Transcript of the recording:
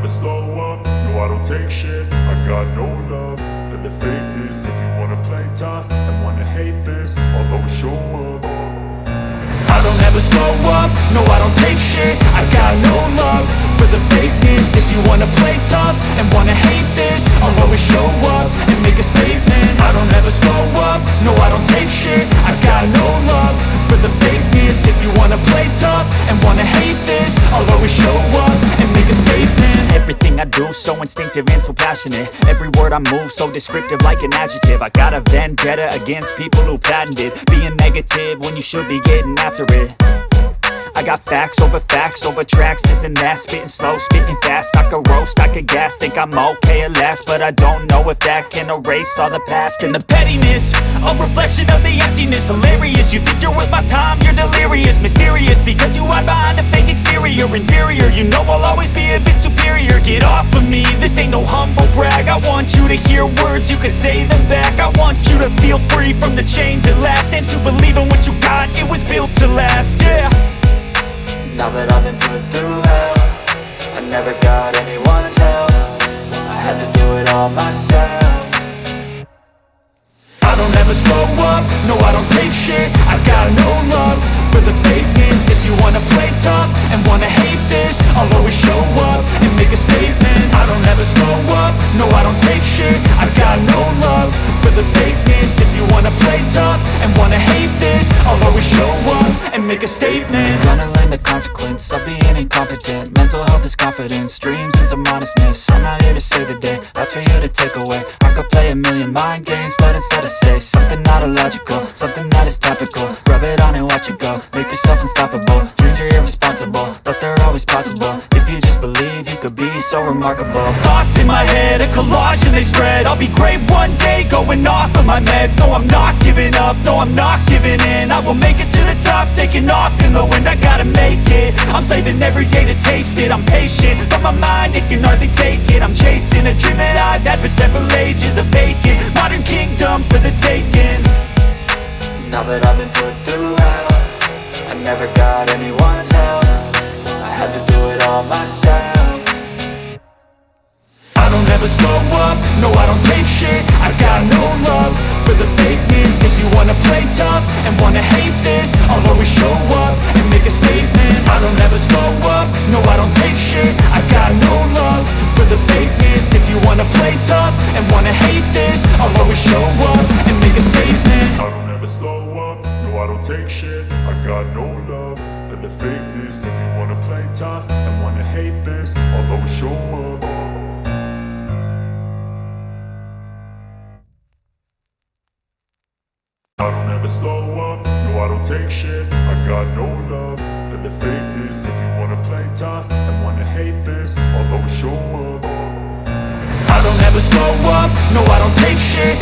slow up, no I don't take shit. I got no love for the fakeness. If you wanna play tough and wanna hate this, I'll always show up. I don't ever slow up, no I don't take shit. I got no love for the fakeness. If you wanna play tough and wanna hate this, I'll always show up and make a statement. I don't ever slow up, no I don't take shit. I got no love for the fakeness. If you wanna play tough and wanna hate this, I'll always show up and make a statement. Everything I do so instinctive and so passionate. Every word I move so descriptive like an adjective. I got a vendetta against people who patented being negative when you should be getting after it. I got facts over tracks, this and that. Spitting slow, spitting fast. I could roast, I could gas. Think I'm okay at last, but I don't know if that can erase all the past. And the pettiness, a reflection of the emptiness. Hilarious, you think you're worth my time, you're delirious. Mysterious, because you hide behind a fake exterior. Inferior, you know I'll always be a bit superior. Get off of me, this ain't no humble brag. I want you to hear words, you can say them back. I want you to feel free from the chains at last, and to believe in what you got, it was built to last, yeah. Now that I've been put through hell, I never got anyone's help. I had to do it all myself. I don't ever slow up, no I don't take shit. I got no love for the fakeness. If you wanna play tough and wanna hate this, I'll always show up and make a statement. I don't ever slow up, no I don't take shit. I got no love for the fakeness. If you wanna play tough and wanna hate this, I'll always show up and make a statement. Gonna learn the consequence of being incompetent. Mental health is confidence, dreams and some honestness. I'm not here to save the day, that's for you to take away. I could play a million mind games, but instead I say something not illogical, something that is topical. Rub it on and watch it go, make yourself unstoppable. Dreams are irresponsible, but they're always possible. If you just believe, you could be so remarkable. Thoughts in my head, a collage and they spread. I'll be great one day, going off of my meds. No, I'm not giving up, no, I'm not giving in. I will make it to the top, taking off in the wind. I gotta make it, I'm saving every day to taste it. I'm patient, but my mind, it can hardly take it. I'm chasing a dream that I've had for several ages. A vacant, modern kingdom for the taking. Now that I've been put through hell, I never got anyone's help. I had to do it all myself. I don't ever slow up, no I don't take shit. I got no love for the fakeness. If you wanna play tough and wanna hate this, I'll always show up and make a statement. I don't ever slow up, no I don't take shit. I got no love for the fakeness. If you wanna play tough and wanna hate this, I'll always show up and make a statement. I don't ever slow up, no I don't take shit. I got no love for the fakeness. If you wanna play tough and wanna hate this, I'll always show up. I don't ever slow up, no I don't take shit. I got no love for the fakeness. If you wanna play tough and wanna hate this, I'll always show up. I don't ever slow up, no I don't take shit.